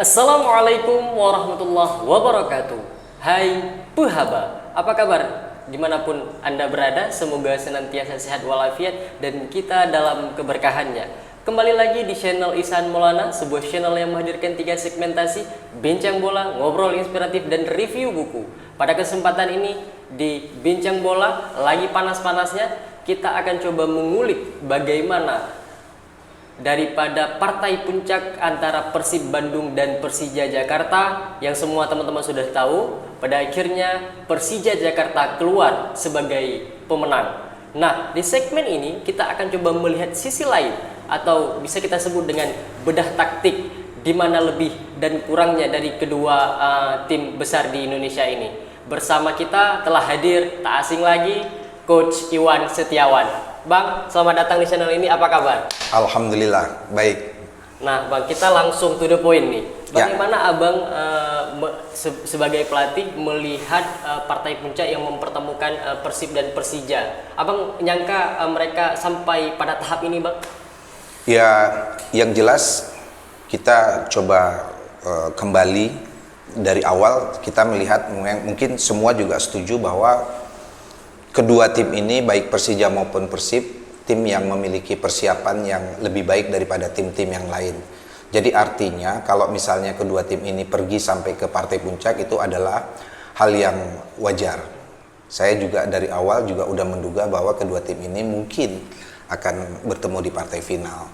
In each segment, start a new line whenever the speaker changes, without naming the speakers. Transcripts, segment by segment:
Assalamualaikum warahmatullahi wabarakatuh. Hai Puhaba, apa kabar? Dimanapun Anda berada, semoga senantiasa sehat walafiat dan kita dalam keberkahannya. Kembali lagi di channel Ihsan Maulana, sebuah channel yang menghadirkan 3 segmentasi: bincang bola, ngobrol inspiratif, dan review buku. Pada kesempatan ini di bincang bola, lagi panas-panasnya, kita akan coba mengulik bagaimana daripada partai puncak antara Persib Bandung dan Persija Jakarta yang semua teman-teman sudah tahu. Pada akhirnya Persija Jakarta keluar sebagai pemenang. Nah, di segmen ini kita akan coba melihat sisi lain atau bisa kita sebut dengan bedah taktik di mana lebih dan kurangnya dari kedua tim besar di Indonesia ini. Bersama kita telah hadir tak asing lagi Coach Iwan Setiawan. Bang, selamat datang di channel ini. Apa kabar?
Alhamdulillah, baik.
Nah, Bang, kita langsung to the point nih. Bagaimana Abang sebagai pelatih melihat partai puncak yang mempertemukan Persib dan Persija? Abang nyangka mereka sampai pada tahap ini, Bang?
Ya, yang jelas kita coba kembali dari awal. Kita melihat mungkin semua juga setuju bahwa kedua tim ini, baik Persija maupun Persib, tim yang memiliki persiapan yang lebih baik daripada tim-tim yang lain. Jadi artinya kalau misalnya kedua tim ini pergi sampai ke partai puncak, itu adalah hal yang wajar. Saya juga dari awal juga udah menduga bahwa kedua tim ini mungkin akan bertemu di partai final.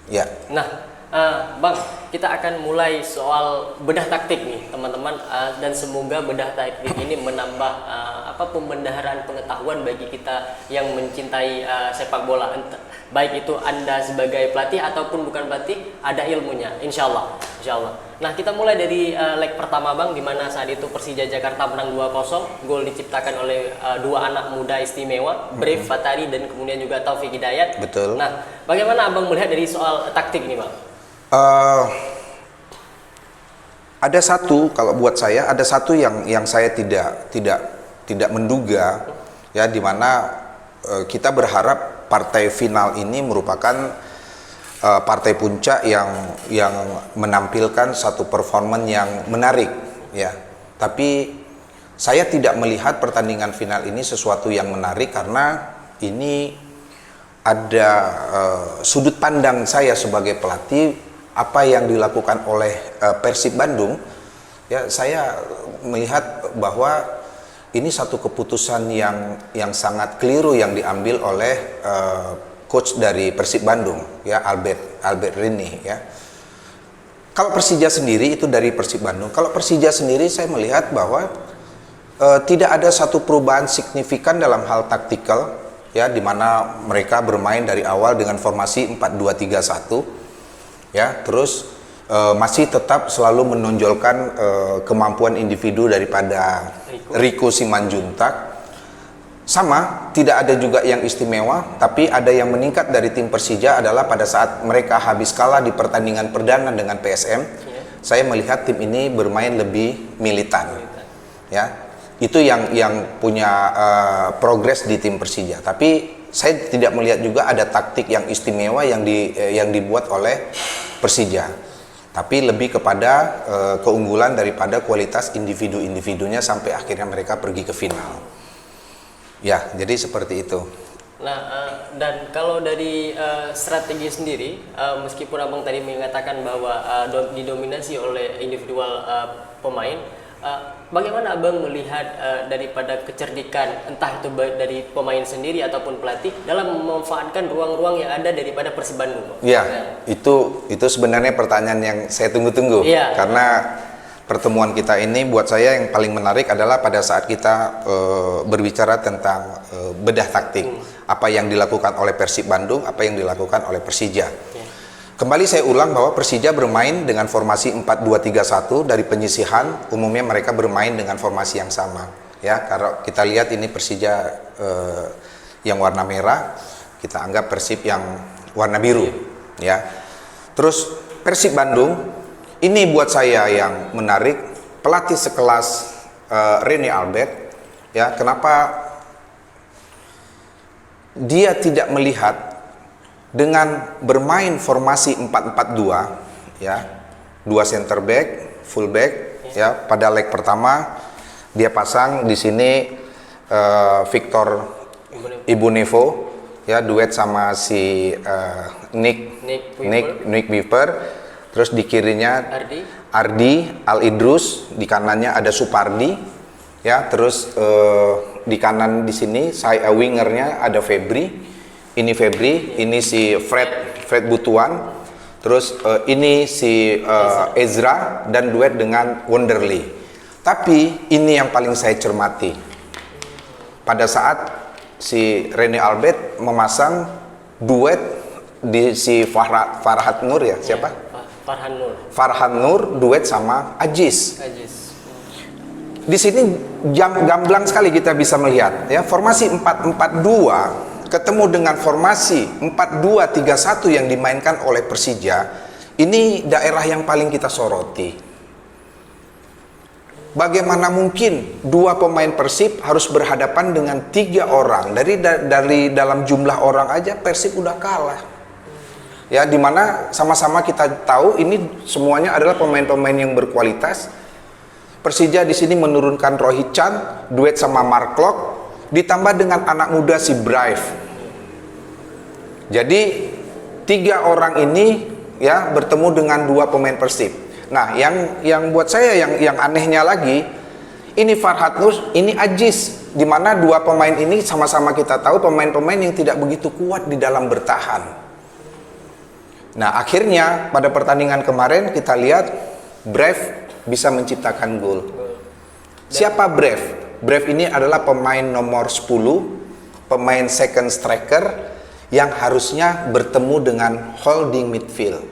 Ya.
Nah, Bang, kita akan mulai soal bedah taktik nih, teman-teman, dan semoga bedah taktik ini menambah pembendaharaan pengetahuan bagi kita yang mencintai sepak bola. Baik itu Anda sebagai pelatih ataupun bukan pelatih, ada ilmunya, insya Allah. Nah, kita mulai dari leg pertama, Bang, di mana saat itu Persija Jakarta menang 2-0. Gol diciptakan oleh dua anak muda istimewa, Brave Fatari dan kemudian juga Taufik Hidayat.
Betul.
Nah, bagaimana Abang melihat dari soal taktik ini, Bang?
Ada satu, kalau buat saya ada satu yang saya tidak menduga, ya, dimana kita berharap partai final ini merupakan partai puncak yang menampilkan satu performan yang menarik, ya. Tapi saya tidak melihat pertandingan final ini sesuatu yang menarik karena ini ada sudut pandang saya sebagai pelatih. Apa yang dilakukan oleh Persib Bandung, ya, saya melihat bahwa ini satu keputusan yang sangat keliru yang diambil oleh coach dari Persib Bandung, ya, Albert Rini, ya. Kalau Persija sendiri itu dari Persib Bandung. Kalau Persija sendiri saya melihat bahwa tidak ada satu perubahan signifikan dalam hal taktikal, ya, di mana mereka bermain dari awal dengan formasi 4-2-3-1. Ya, terus masih tetap selalu menonjolkan kemampuan individu daripada Rico Simanjuntak. Sama, tidak ada juga yang istimewa, tapi ada yang meningkat dari tim Persija adalah pada saat mereka habis kalah di pertandingan perdana dengan PSM. Saya melihat tim ini bermain lebih militan. Ya, itu yang punya progres di tim Persija. Tapi saya tidak melihat juga ada taktik yang istimewa yang dibuat oleh Persija, tapi lebih kepada keunggulan daripada kualitas individu-individunya sampai akhirnya mereka pergi ke final. Ya, jadi seperti itu.
Nah, dan kalau dari strategi sendiri, meskipun Abang tadi mengatakan bahwa didominasi oleh individual pemain, bagaimana Abang melihat daripada kecerdikan entah itu dari pemain sendiri ataupun pelatih dalam memanfaatkan ruang-ruang yang ada daripada Persib Bandung?
Ya, itu sebenarnya pertanyaan yang saya tunggu-tunggu, ya. Karena pertemuan kita ini buat saya yang paling menarik adalah pada saat kita berbicara tentang bedah taktik, apa yang dilakukan oleh Persib Bandung, apa yang dilakukan oleh Persija. Kembali saya ulang bahwa Persija bermain dengan formasi 4-2-3-1 dari penyisihan. Umumnya mereka bermain dengan formasi yang sama, ya. Kalau kita lihat ini Persija yang warna merah, kita anggap Persib yang warna biru, ya. Terus Persib Bandung ini buat saya yang menarik, pelatih sekelas Rene Albert, ya. Kenapa dia tidak melihat dengan bermain formasi 4-4-2, ya, 2 center back, full back, ya. Pada leg pertama dia pasang di sini Victor Ibunevo, ya, duet sama si Nick Weaver. Terus di kirinya Ardi Al Idrus, di kanannya ada Supardi, ya. Terus di kanan di sini saya wingernya ada Febri, ini si Fred Butuan. Terus ini si Ezra dan duet dengan Wonderly. Tapi ini yang paling saya cermati. Pada saat si Rene Albert memasang duet di si Farhat Nur, ya, siapa? Farhan Nur duet sama Aziz. Di sini gamblang sekali kita bisa melihat, ya, formasi 4-4-2 ketemu dengan formasi 4-2-3-1 yang dimainkan oleh Persija. Ini daerah yang paling kita soroti. Bagaimana mungkin 2 pemain Persib harus berhadapan dengan 3 orang? Dari dalam jumlah orang aja Persib udah kalah. Ya, dimana sama-sama kita tahu ini semuanya adalah pemain-pemain yang berkualitas. Persija di sini menurunkan Rohit Chan duet sama Mark Klok, ditambah dengan anak muda si Brave. Jadi 3 orang ini, ya, bertemu dengan 2 pemain Persib. Nah, yang buat saya yang anehnya lagi, ini Farhat Nur, ini Aziz, di mana 2 pemain ini sama-sama kita tahu pemain-pemain yang tidak begitu kuat di dalam bertahan. Nah, akhirnya pada pertandingan kemarin kita lihat Brave bisa menciptakan gol. Siapa Brave? Brave ini adalah pemain nomor 10, pemain second striker yang harusnya bertemu dengan holding midfield.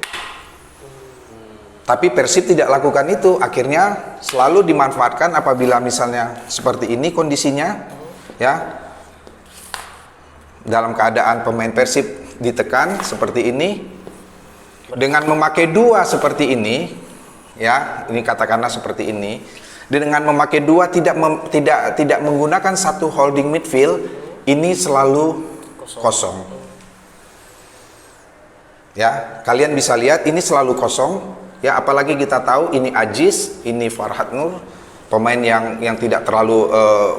Tapi Persib tidak lakukan itu, akhirnya selalu dimanfaatkan apabila misalnya seperti ini kondisinya, ya. Dalam keadaan pemain Persib ditekan seperti ini, dengan memakai 2 seperti ini, ya, ini katakanlah seperti ini. Dengan memakai 2 tidak menggunakan satu holding midfield, ini selalu kosong. Ya, kalian bisa lihat ini selalu kosong. Ya, apalagi kita tahu ini Aziz, ini Farhat Nur, pemain yang tidak terlalu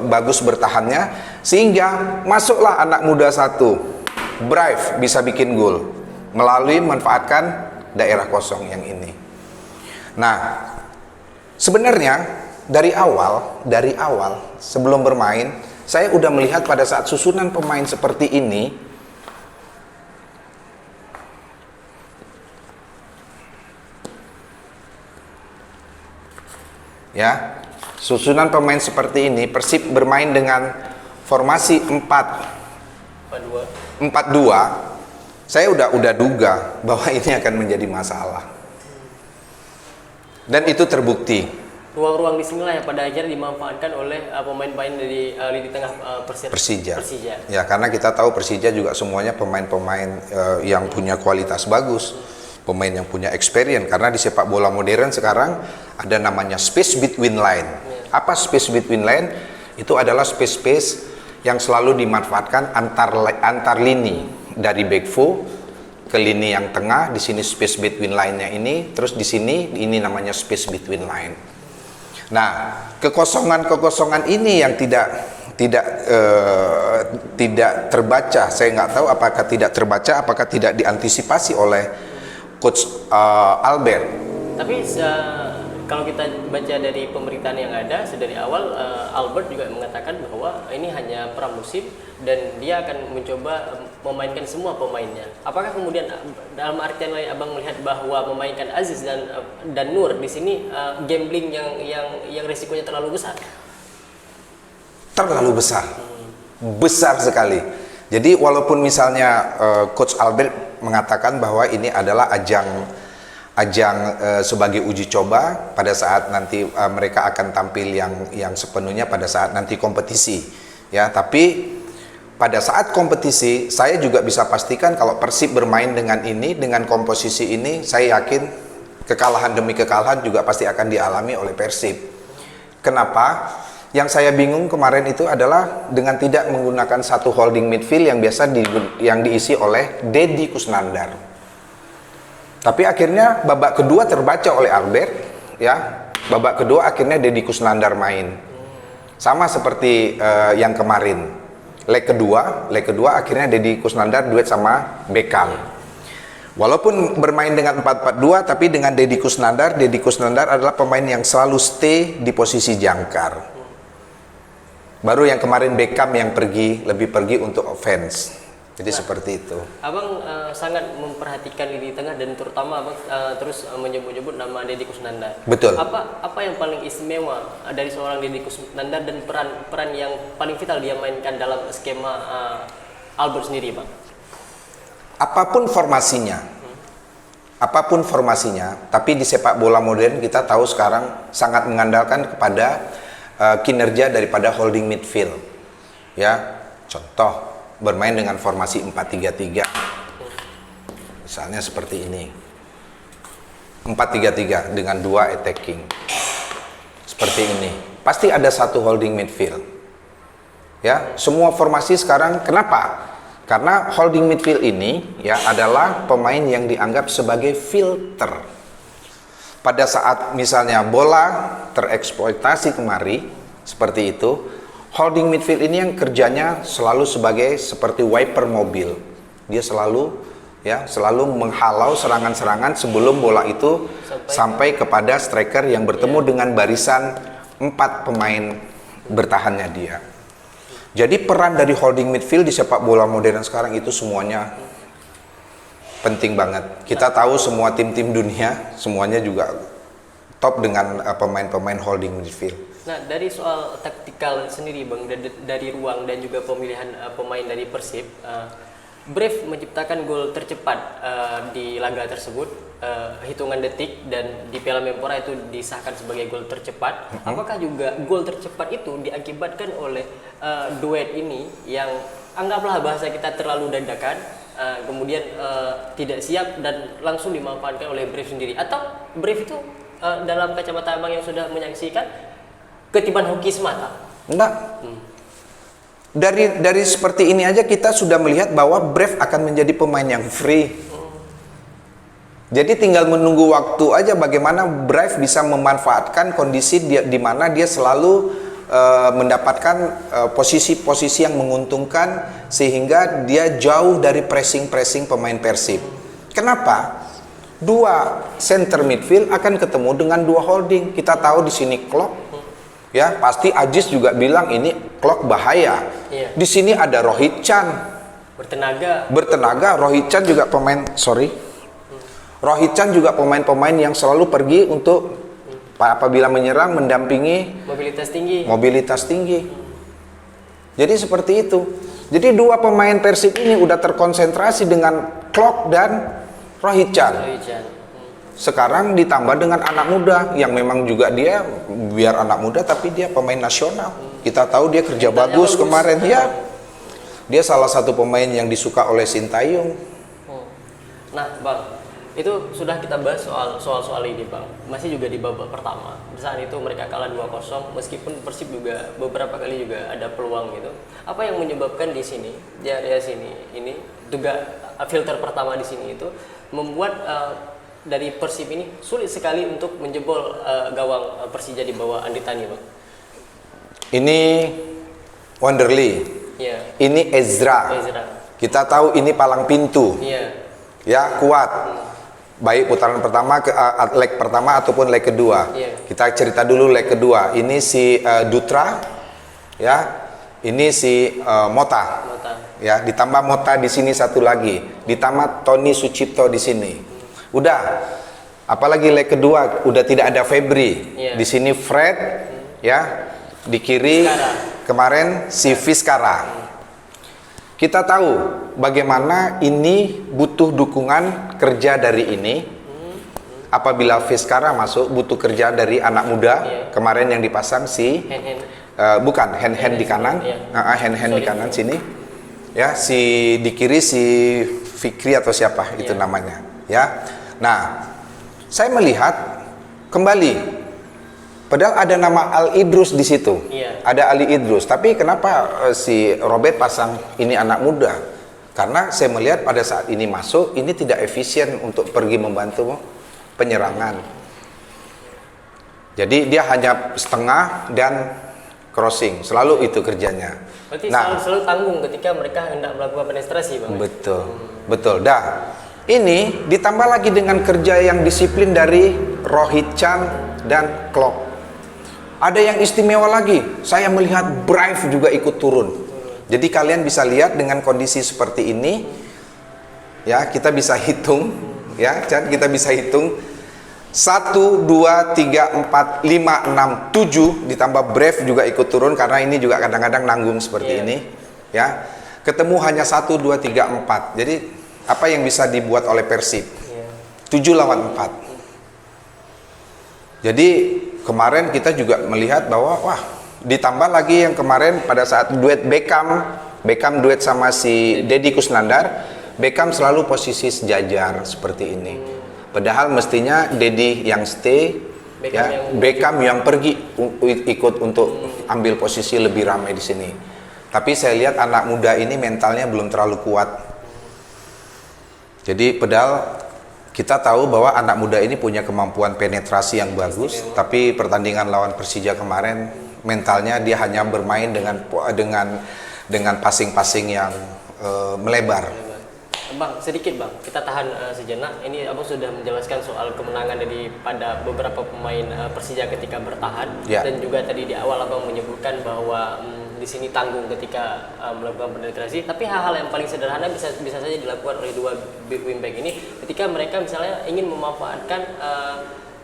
bagus bertahannya, sehingga masuklah anak muda satu, Brave, bisa bikin gol melalui manfaatkan daerah kosong yang ini. Nah, sebenarnya dari awal sebelum bermain, saya udah melihat pada saat susunan pemain seperti ini, ya, susunan pemain seperti ini, Persib bermain dengan formasi 4-2. Saya udah duga bahwa ini akan menjadi masalah. Dan itu terbukti.
Ruang-ruang di sinilah yang pada akhirnya dimanfaatkan oleh pemain-pemain dari lini tengah Persija.
Ya, karena kita tahu Persija juga semuanya pemain-pemain yang punya kualitas bagus, pemain yang punya experience. Karena di sepak bola modern sekarang ada namanya space between line. Apa space between line? Itu adalah space yang selalu dimanfaatkan antar lini, dari back four ke lini yang tengah. Di sini space between line-nya ini, terus di sini ini namanya space between line. Nah, kekosongan ini yang tidak terbaca. Saya nggak tahu apakah tidak terbaca, apakah tidak diantisipasi oleh Coach Albert.
Tapi kalau kita baca dari pemberitaan yang ada dari awal, Albert juga mengatakan bahwa ini hanya pramusim dan dia akan mencoba memainkan semua pemainnya. Apakah kemudian dalam artian lain Abang melihat bahwa memainkan Aziz dan Nur di sini gambling yang risikonya terlalu besar?
Terlalu besar, besar sekali. Jadi walaupun misalnya Coach Albert mengatakan bahwa ini adalah ajang sebagai uji coba pada saat nanti mereka akan tampil yang sepenuhnya pada saat nanti kompetisi, ya. Tapi pada saat kompetisi saya juga bisa pastikan kalau Persib bermain dengan komposisi ini, saya yakin kekalahan demi kekalahan juga pasti akan dialami oleh Persib. Kenapa? Yang saya bingung kemarin itu adalah dengan tidak menggunakan satu holding midfield yang biasa yang diisi oleh Deddy Kusnandar. Tapi akhirnya babak kedua terbaca oleh Albert, ya. Babak kedua akhirnya Deddy Kusnandar main. Sama seperti yang kemarin. Leg kedua akhirnya Deddy Kusnandar duet sama Beckham. Walaupun bermain dengan 4-4-2, tapi dengan Deddy Kusnandar adalah pemain yang selalu stay di posisi jangkar. Baru yang kemarin Beckham yang lebih pergi untuk offense. Jadi seperti itu.
Abang sangat memperhatikan lini tengah dan terutama abang terus menyebut-nyebut nama Deddy Kusnandar.
Betul.
Apa yang paling istimewa dari seorang Deddy Kusnandar dan peran yang paling vital dia mainkan dalam skema Albert sendiri, Bang?
Apapun formasinya, tapi di sepak bola modern kita tahu sekarang sangat mengandalkan kepada kinerja daripada holding midfield. Ya, contoh bermain dengan formasi 4-3-3. Misalnya seperti ini. 4-3-3 dengan 2 attacking. Seperti ini. Pasti ada satu holding midfield. Ya, semua formasi sekarang kenapa? Karena holding midfield ini ya adalah pemain yang dianggap sebagai filter. Pada saat misalnya bola tereksploitasi kemari seperti itu, holding midfield ini yang kerjanya selalu seperti wiper mobil. Dia selalu menghalau serangan-serangan sebelum bola itu sampai kepada striker yang bertemu dengan barisan 4 pemain bertahannya dia. Jadi peran dari holding midfield di sepak bola modern sekarang itu semuanya penting banget. Kita tahu semua tim-tim dunia semuanya juga top dengan pemain-pemain holding midfield.
Nah, dari soal taktikal sendiri, Bang, dari ruang dan juga pemilihan pemain dari Persib, Brave menciptakan gol tercepat di laga tersebut, hitungan detik, dan di Piala Menpora itu disahkan sebagai gol tercepat. Apakah juga gol tercepat itu diakibatkan oleh duet ini yang anggaplah bahasa kita terlalu dadakan, kemudian tidak siap dan langsung dimanfaatkan oleh Brave sendiri? Atau Brave itu dalam kacamata Abang yang sudah menyaksikan ketiban hoki semata?
Enggak. Dari seperti ini aja kita sudah melihat bahwa Brave akan menjadi pemain yang free. Jadi tinggal menunggu waktu aja bagaimana Brave bisa memanfaatkan kondisi di mana dia selalu mendapatkan posisi-posisi yang menguntungkan sehingga dia jauh dari pressing pemain Persib. Kenapa? 2 center midfield akan ketemu dengan 2 holding. Kita tahu di sini Klok. Ya, pasti Ajis juga bilang ini Klok bahaya.
Iya.
Di sini ada Rohit Chan. Bertenaga, Rohit Chan juga Rohit Chan juga pemain-pemain yang selalu pergi untuk apabila menyerang mendampingi mobilitas tinggi. Jadi seperti itu. Jadi 2 pemain Persib ini udah terkonsentrasi dengan Klok dan Rohit Chan. Sekarang ditambah dengan anak muda yang memang juga dia biar anak muda tapi dia pemain nasional. Kita tahu dia kerja bagus kemarin ya. Dia salah satu pemain yang disuka oleh Sintayong.
Nah, Bang, itu sudah kita bahas soal ini, Bang. Masih juga di babak pertama. Saat itu mereka kalah 2-0 meskipun Persib juga beberapa kali juga ada peluang gitu. Apa yang menyebabkan di sini, di area sini ini juga filter pertama di sini itu membuat dari Persib ini sulit sekali untuk menjebol gawang Persija di bawah Andi Tani, Bang?
Ini Wonderly.
Yeah.
Ini Ezra. Kita tahu ini palang pintu.
Yeah.
Ya, kuat. Baik putaran pertama leg pertama ataupun leg kedua.
Yeah.
Kita cerita dulu leg kedua. Ini si Dutra. Ya. Ini si Mota. Ya, ditambah Mota di sini satu lagi. Ditambah Tony Sucipto di sini. Udah, apalagi leg kedua udah tidak ada Febri. Di sini Fred, ya, di kiri kemarin si Vizcara. Kita tahu bagaimana ini butuh dukungan kerja dari ini. Apabila Vizcara masuk, butuh kerja dari anak muda. Kemarin yang dipasang si bukan hand di kanan, hand di kanan sini. Ya, si di kiri si Fikri atau siapa itu namanya. Ya. Nah, saya melihat kembali, padahal ada nama Al Idrus di situ, ada Ali Idrus. Tapi kenapa si Robert pasang ini anak muda? Karena saya melihat pada saat ini masuk, ini tidak efisien untuk pergi membantu penyerangan. Jadi dia hanya setengah dan crossing, selalu itu kerjanya.
Berarti selalu tanggung ketika mereka hendak melakukan penetrasi, Bang.
Betul, betul. Dah, ini ditambah lagi dengan kerja yang disiplin dari Rohit Chan dan Klopp. Ada yang istimewa lagi, saya melihat Brave juga ikut turun. Jadi kalian bisa lihat dengan kondisi seperti ini, ya kita bisa hitung, ya Chan, kita bisa hitung 1, 2, 3, 4, 5, 6, 7 ditambah Brave juga ikut turun karena ini juga kadang-kadang nanggung seperti ini, ya. Ketemu hanya 1, 2, 3, 4. Jadi apa yang bisa dibuat oleh Persib? 7 lawan 4. Jadi kemarin kita juga melihat bahwa wah, ditambah lagi yang kemarin pada saat duet Beckham duet sama si Deddy Kusnandar, Beckham selalu posisi sejajar seperti ini. Padahal mestinya Deddy yang stay, Beckham yang pergi ikut untuk ambil posisi lebih ramai di sini. Tapi saya lihat anak muda ini mentalnya belum terlalu kuat. Jadi padahal kita tahu bahwa anak muda ini punya kemampuan penetrasi yang bagus, tapi pertandingan lawan Persija kemarin mentalnya dia hanya bermain dengan passing-passing yang melebar.
Bang, sedikit Bang, kita tahan sejenak. Ini Abang sudah menjelaskan soal kemenangan daripada beberapa pemain Persija ketika bertahan, dan juga tadi di awal Abang menyebutkan bahwa di sini tanggung ketika melakukan penetrasi. Tapi hal-hal yang paling sederhana bisa saja dilakukan oleh dua wingback ini ketika mereka misalnya ingin memanfaatkan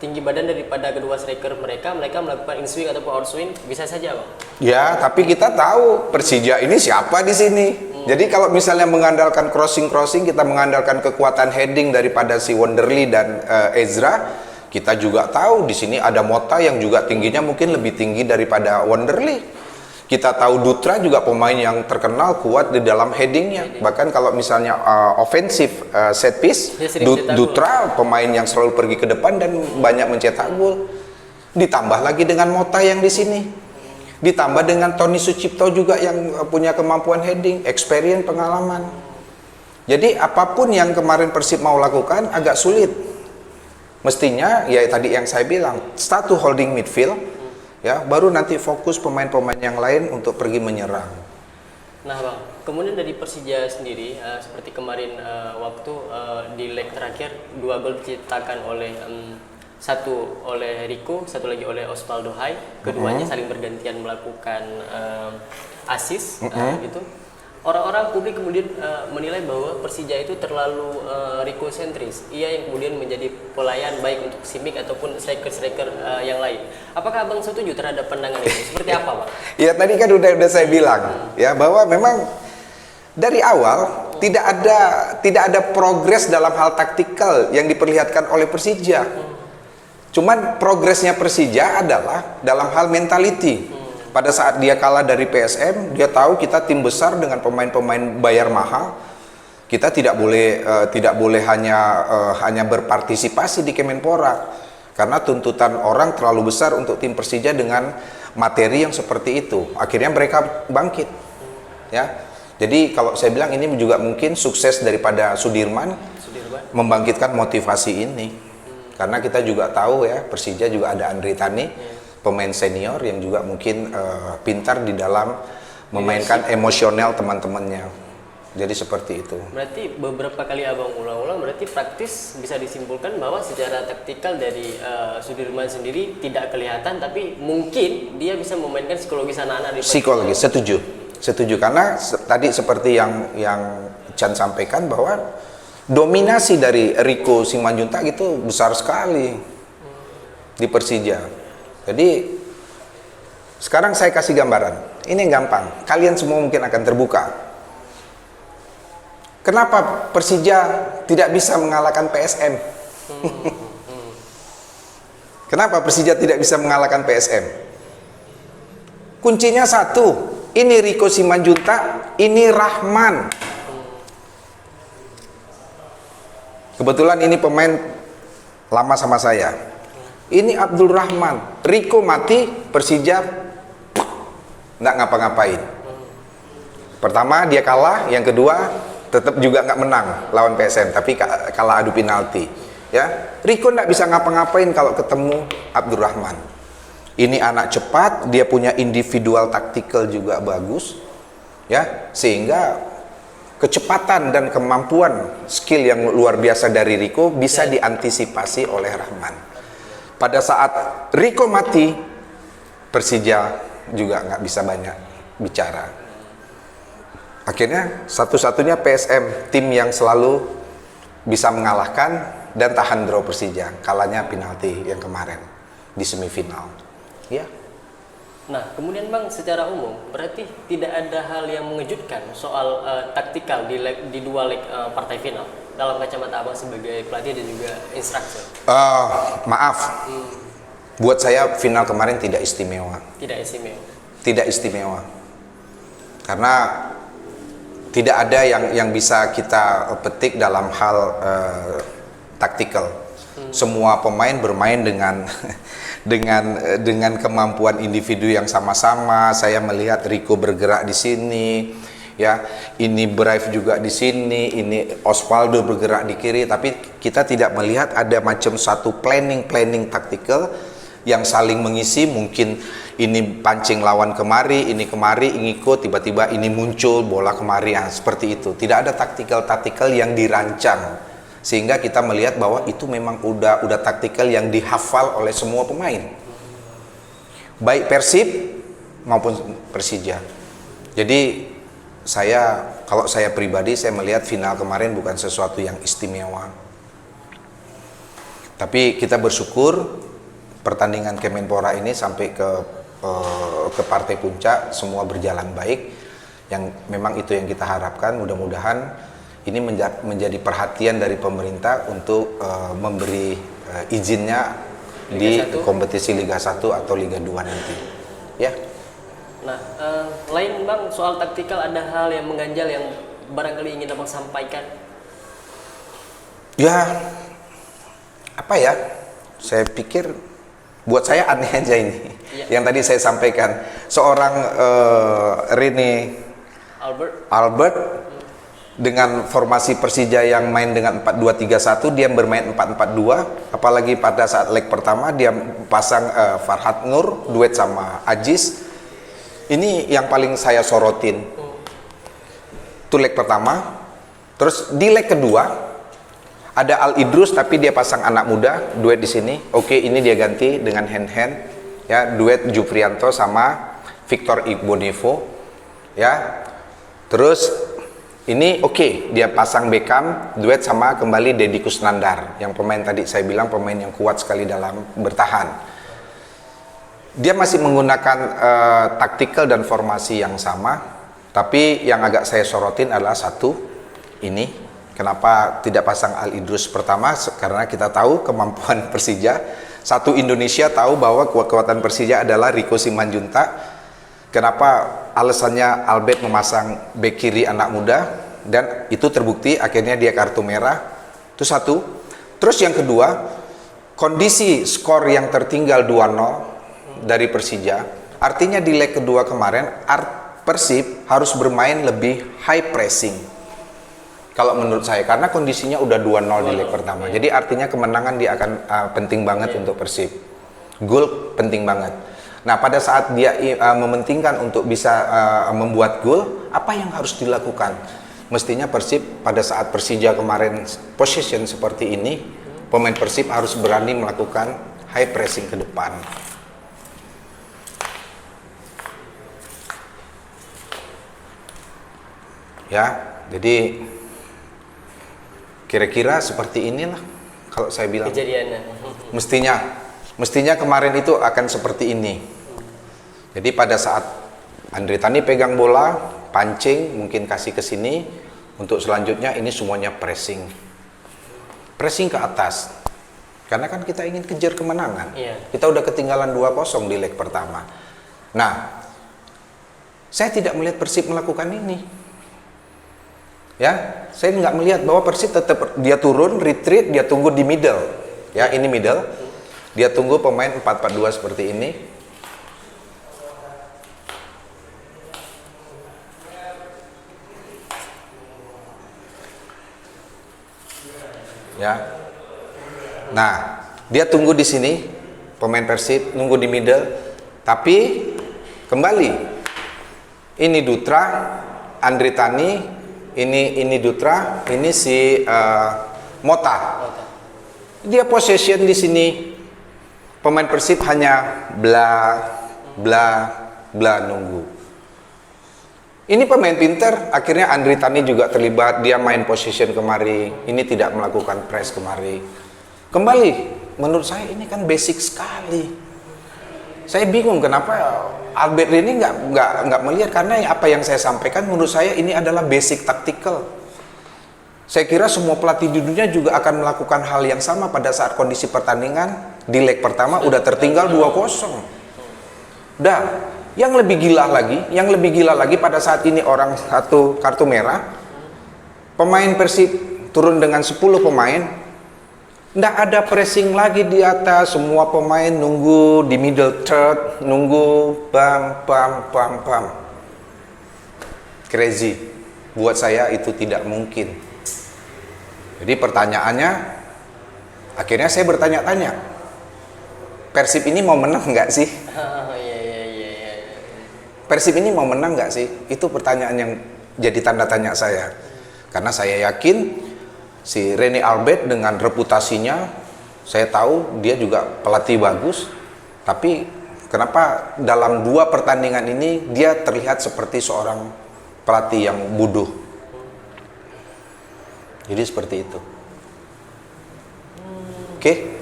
tinggi badan daripada kedua striker mereka melakukan in swing ataupun out swing, bisa saja Bang. Ya,
tapi kita tahu Persija ini siapa di sini. Jadi kalau misalnya mengandalkan crossing, kita mengandalkan kekuatan heading daripada si Wonderly dan Ezra. Kita juga tahu di sini ada Mota yang juga tingginya mungkin lebih tinggi daripada Wonderly. Kita tahu Dutra juga pemain yang terkenal kuat di dalam headingnya. Bahkan kalau misalnya offensive set piece, Dutra pemain yang selalu pergi ke depan dan banyak mencetak gol. Ditambah lagi dengan Mota yang di sini. Ditambah dengan Tony Sucipto juga yang punya kemampuan heading, experience, pengalaman. Jadi apapun yang kemarin Persib mau lakukan agak sulit. Mestinya ya tadi yang saya bilang, start to holding midfield, ya baru nanti fokus pemain-pemain yang lain untuk pergi menyerang.
Nah Bang, kemudian dari Persija sendiri seperti kemarin waktu di leg terakhir 2 gol diciptakan oleh satu oleh Rico, satu lagi oleh Osvaldo Hai. Keduanya saling bergantian melakukan assist gitu. Orang-orang publik kemudian menilai bahwa Persija itu terlalu Rico sentris. Ia yang kemudian menjadi pelayan baik untuk Simic ataupun striker-striker yang lain. Apakah Abang setuju terhadap pandangan itu? Seperti apa, Bang?
Ya tadi kan udah saya bilang ya bahwa memang dari awal tidak ada progres dalam hal taktikal yang diperlihatkan oleh Persija. Cuman progresnya Persija adalah dalam hal mentality. Pada saat dia kalah dari PSM, dia tahu kita tim besar dengan pemain-pemain bayar mahal. Kita tidak boleh hanya berpartisipasi di Kemenpora karena tuntutan orang terlalu besar untuk tim Persija dengan materi yang seperti itu. Akhirnya mereka bangkit. Ya. Jadi kalau saya bilang ini juga mungkin sukses daripada Sudirman membangkitkan motivasi ini. Karena kita juga tahu ya Persija juga ada Andri Tani, pemain senior yang juga mungkin pintar di dalam memainkan emosional teman-temannya. Jadi seperti itu.
Berarti beberapa kali Abang ulang-ulang, berarti praktis bisa disimpulkan bahwa secara taktikal dari Sudirman sendiri tidak kelihatan, tapi mungkin dia bisa memainkan psikologis anak-anak di
psikologi. Setuju karena tadi seperti yang Chan sampaikan bahwa dominasi dari Rico Simanjuntak itu besar sekali di Persija. Jadi sekarang saya kasih gambaran. Ini gampang. Kalian semua mungkin akan terbuka. Kenapa Persija tidak bisa mengalahkan PSM? Kenapa Persija tidak bisa mengalahkan PSM? Kuncinya satu. Ini Rico Simanjuntak, ini Rahman. Kebetulan ini pemain lama sama saya. Ini Abdul Rahman. Rico mati, Persija nggak ngapa-ngapain. Pertama dia kalah, yang kedua tetap juga nggak menang lawan PSM, tapi kalah adu penalti. Ya, Rico nggak bisa ngapa-ngapain kalau ketemu Abdurrahman. Ini anak cepat, dia punya individual tactical juga bagus, ya, sehingga kecepatan dan kemampuan skill yang luar biasa dari Rico bisa diantisipasi oleh Rahman. Pada saat Rico mati, Persija juga nggak bisa banyak bicara. Akhirnya satu-satunya PSM tim yang selalu bisa mengalahkan dan tahan draw Persija, kalahnya penalti yang kemarin di semifinal. Ya.
Nah, kemudian Bang, secara umum berarti tidak ada hal yang mengejutkan soal taktikal di dua leg partai final dalam kacamata Abang sebagai pelatih dan juga instruktur.
Maaf, buat saya final kemarin tidak istimewa.
Tidak istimewa.
Tidak istimewa, karena tidak ada yang bisa kita petik dalam hal taktikal. Semua pemain bermain dengan dengan kemampuan individu yang sama-sama. Saya melihat Rico bergerak di sini, ya. Ini Brave juga di sini, ini Osvaldo bergerak di kiri, tapi kita tidak melihat ada macam satu planning taktikal yang saling mengisi. Mungkin ini pancing lawan kemari, ini kemari, ngikut, tiba-tiba ini muncul bola kemari, seperti itu. Tidak ada taktikal yang dirancang, sehingga kita melihat bahwa itu memang udah taktikal yang dihafal oleh semua pemain, baik Persib maupun Persija. Jadi kalau saya pribadi, saya melihat final kemarin bukan sesuatu yang istimewa, tapi kita bersyukur pertandingan Kemenpora ini sampai ke partai puncak semua berjalan baik, yang memang itu yang kita harapkan. Mudah-mudahan ini menjadi perhatian dari pemerintah untuk memberi izinnya di kompetisi Liga 1 atau Liga 2 nanti. Ya.
Nah, lain Bang, soal taktikal ada hal yang mengganjal yang barangkali ingin Abang sampaikan?
Ya, apa ya? Saya pikir buat saya aneh aja ini. Ya. Yang tadi saya sampaikan, seorang Rene Albert dengan formasi Persija yang main dengan 4-2-3-1, dia bermain 4-4-2, apalagi pada saat leg pertama dia pasang Farhad Nur duet sama Aziz. Ini yang paling saya sorotin. Itu leg pertama. Terus di leg kedua ada Al Idrus tapi dia pasang anak muda duet di sini. Oke, ini dia ganti dengan hand ya, duet Jufrianto sama Victor Igbonevo, ya. Terus ini dia pasang Beckham duet sama kembali Deddy Kusnandar, yang pemain tadi saya bilang pemain yang kuat sekali dalam bertahan. Dia masih menggunakan taktikal dan formasi yang sama, tapi yang agak saya sorotin adalah satu, ini kenapa tidak pasang Al Idrus pertama, karena kita tahu kemampuan Persija. Satu Indonesia tahu bahwa kekuatan Persija adalah Rico Simanjuntak. Kenapa alasannya Albert memasang bek kiri anak muda, dan itu terbukti akhirnya dia kartu merah. Itu satu. Terus yang kedua, kondisi skor yang tertinggal 2-0 dari Persija, artinya di leg kedua kemarin Persib harus bermain lebih high pressing kalau menurut saya, karena kondisinya udah 2-0 di leg pertama. Jadi artinya kemenangan dia akan penting banget untuk Persib. Gol penting banget. Nah, pada saat dia mementingkan untuk bisa membuat gol, apa yang harus dilakukan? Mestinya Persib pada saat Persija kemarin possession seperti ini, pemain Persib harus berani melakukan high pressing ke depan. Ya, jadi kira-kira seperti inilah kalau saya bilang.
Kejadiannya.
Mestinya kemarin itu akan seperti ini. Jadi pada saat Andre Tani pegang bola, pancing, mungkin kasih ke sini, untuk selanjutnya ini semuanya pressing. Pressing ke atas. Karena kan kita ingin kejar kemenangan.
Iya.
Kita udah ketinggalan 2-0 di leg pertama. Nah, saya tidak melihat Persib melakukan ini. Ya, saya nggak melihat bahwa Persib tetap dia turun, retreat, dia tunggu di middle. Ya, ini middle. Dia tunggu pemain 4-4-2 seperti ini. ya. Nah, dia tunggu di sini, pemain Persib nunggu di middle, tapi kembali ini Dutra, Andri Tani, ini Dutra, ini si Mota. Dia possession di sini, pemain Persib hanya bla nunggu. Ini pemain pinter, akhirnya Andri Tani juga terlibat, dia main possession kemari, ini tidak melakukan press kemari. Kembali, menurut saya ini kan basic sekali. Saya bingung kenapa Albert ini nggak melihat, karena apa yang saya sampaikan menurut saya ini adalah basic tactical. Saya kira semua pelatih di dunia juga akan melakukan hal yang sama pada saat kondisi pertandingan di leg pertama udah tertinggal 2-0. Dah. Yang lebih gila lagi pada saat ini orang satu kartu merah, pemain Persib turun dengan 10 pemain, nggak ada pressing lagi di atas, semua pemain nunggu di middle third, nunggu pam. Crazy. Buat saya itu tidak mungkin. Jadi pertanyaannya, akhirnya saya bertanya-tanya, Persib ini mau menang nggak sih? Persib ini mau menang nggak sih? Itu pertanyaan yang jadi tanda tanya saya. Karena saya yakin si Rene Albert dengan reputasinya, saya tahu dia juga pelatih bagus. Tapi kenapa dalam 2 pertandingan ini dia terlihat seperti seorang pelatih yang bodoh? Jadi seperti itu. Oke?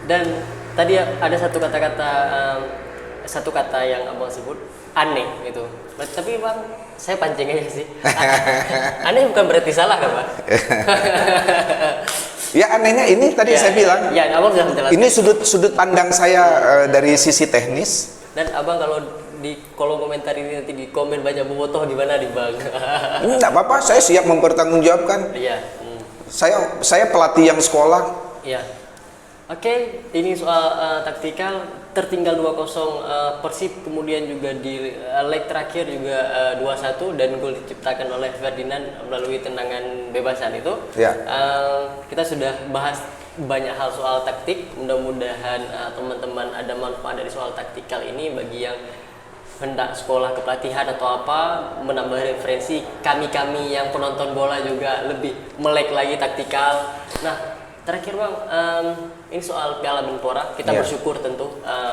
Dan tadi ada satu kata yang abang sebut, aneh gitu. Tapi bang, saya pancing aja sih. Aneh bukan berarti salah kan bang?
Ya anehnya ini tadi saya bilang.
Ya, abang sudah menjelaskan.
Ini sudut pandang saya dari sisi teknis.
Dan abang kalau di kolom komentar ini nanti di komen banyak bobotoh gimana nih bang?
Enggak apa-apa, saya siap mempertanggungjawabkan.
Iya.
Saya pelatih yang sekolah.
Iya. Oke, ini soal taktikal. Tertinggal 2-0 Persib, kemudian juga di leg terakhir juga 2-1 dan gol diciptakan oleh Ferdinand melalui tendangan bebasan itu.
Ya.
Kita sudah bahas banyak hal soal taktik. Mudah-mudahan teman-teman ada manfaat dari soal taktikal ini bagi yang hendak sekolah kepelatihan atau apa, menambah referensi kami yang penonton bola juga lebih melek lagi taktikal. Nah, terakhir bang, ini soal Piala Menpora, kita bersyukur tentu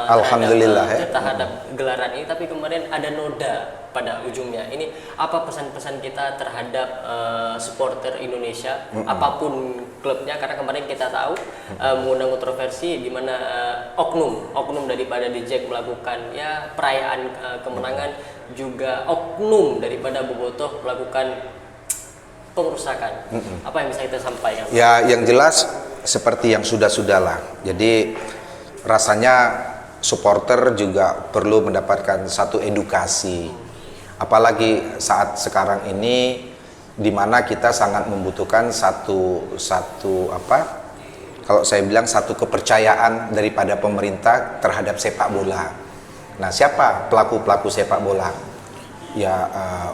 Alhamdulillah
terhadap gelaran ini, tapi kemarin ada noda pada ujungnya. Ini apa pesan-pesan kita terhadap supporter Indonesia, apapun klubnya, karena kemarin kita tahu mengundang kontroversi di mana oknum daripada The Jack melakukan ya perayaan kemenangan, juga oknum daripada Bobotoh melakukan pengerusakan. Apa yang bisa kita sampaikan?
Ya, yang jelas seperti yang sudah-sudah lah. Jadi rasanya supporter juga perlu mendapatkan satu edukasi. Apalagi saat sekarang ini di mana kita sangat membutuhkan satu apa? Kalau saya bilang satu kepercayaan daripada pemerintah terhadap sepak bola. Nah, siapa pelaku-pelaku sepak bola? Ya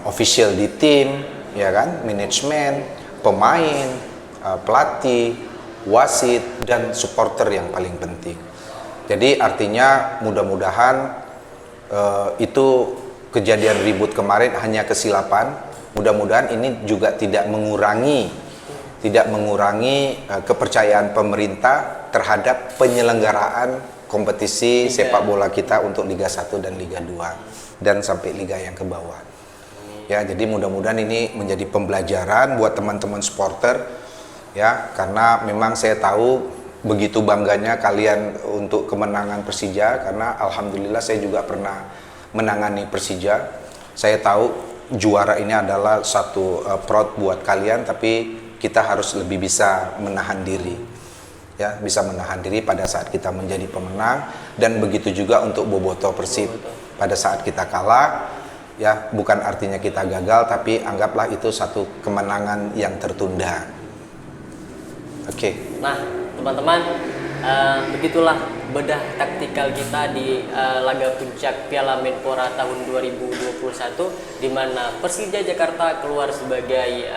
official di tim, ya kan, manajemen, pemain, pelatih, wasit, dan supporter yang paling penting. Jadi artinya mudah-mudahan itu kejadian ribut kemarin hanya kesilapan. Mudah-mudahan ini juga tidak mengurangi kepercayaan pemerintah terhadap penyelenggaraan kompetisi sepak bola kita untuk Liga 1 dan Liga 2 dan sampai liga yang ke bawah. Ya, jadi mudah-mudahan ini menjadi pembelajaran buat teman-teman supporter ya, karena memang saya tahu begitu bangganya kalian untuk kemenangan Persija, karena alhamdulillah saya juga pernah menangani Persija. Saya tahu juara ini adalah satu proud buat kalian, tapi kita harus lebih bisa menahan diri. Ya, bisa menahan diri pada saat kita menjadi pemenang, dan begitu juga untuk Bobotoh Persib. Pada saat kita kalah, ya bukan artinya kita gagal, tapi anggaplah itu satu kemenangan yang tertunda. Oke.
Nah, teman-teman, begitulah bedah taktikal kita di laga puncak Piala Menpora tahun 2021, di mana Persija Jakarta keluar sebagai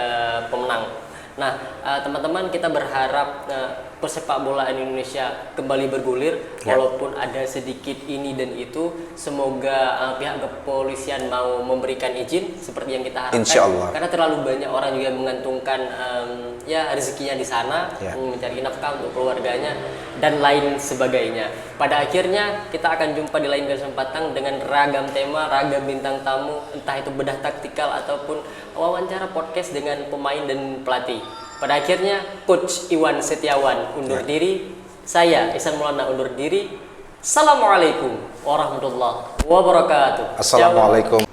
pemenang. Nah, teman-teman, kita berharap persepak bolaan Indonesia kembali bergulir, walaupun ada sedikit ini dan itu. Semoga pihak kepolisian mau memberikan izin seperti yang kita harapkan.
Insya Allah.
Karena terlalu banyak orang juga menggantungkan ya rezekinya di sana, mencari nafkah untuk keluarganya dan lain sebagainya. Pada akhirnya kita akan jumpa di lain kesempatan dengan ragam tema, ragam bintang tamu, entah itu bedah taktikal ataupun wawancara podcast dengan pemain dan pelatih. Pada akhirnya Coach Iwan Setiawan undur diri, saya Ihsan Maulana undur diri. Assalamualaikum warahmatullahi wabarakatuh.
Assalamualaikum.